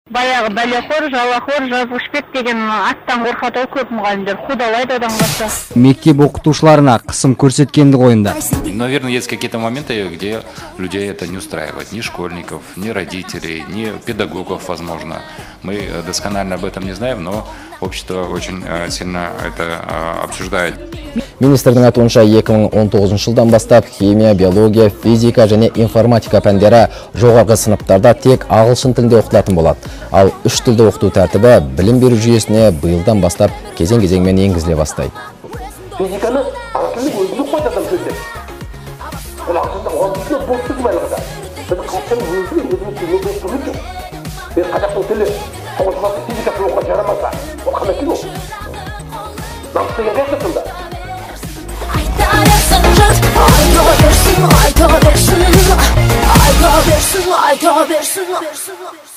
Баяғы бәлеқор, жалақор, жазғышбек деген аттан қорқады көп мұғалімдер. Қудалайды одан қалса. Мектеп оқытушыларына қысым көрсеткенді қойында. Наверное, есть какие-то моменты, где людей это не устраивает. Ни школьников, ни родителей, ни педагогов, возможно. Мы досконально об этом не знаем, но общество очень сильно это обсуждает. Министрдің айтуынша 2019 жылдан бастап химия, биология, физика және информатика пәндері жоғарғы сыныптарда тек ағылшын тілінде оқытылатын болады. Ал үш тілде оқыту тәртібі білім беру жүйесіне биылдан бастап кезең-кезеңмен енгізіле бастайды. Физиканы ағылшынның өзінің қойдадан сөздер. Ол ағылшынның бостық байлығыда. Біз қазақстанның өзінің тіліне бостығы жоқ. Біз қазақтың тілі соғысқасы физикасы оқуға жарамаса, ол қандай тіл ол? Намыс деген қай сонда? I got versin.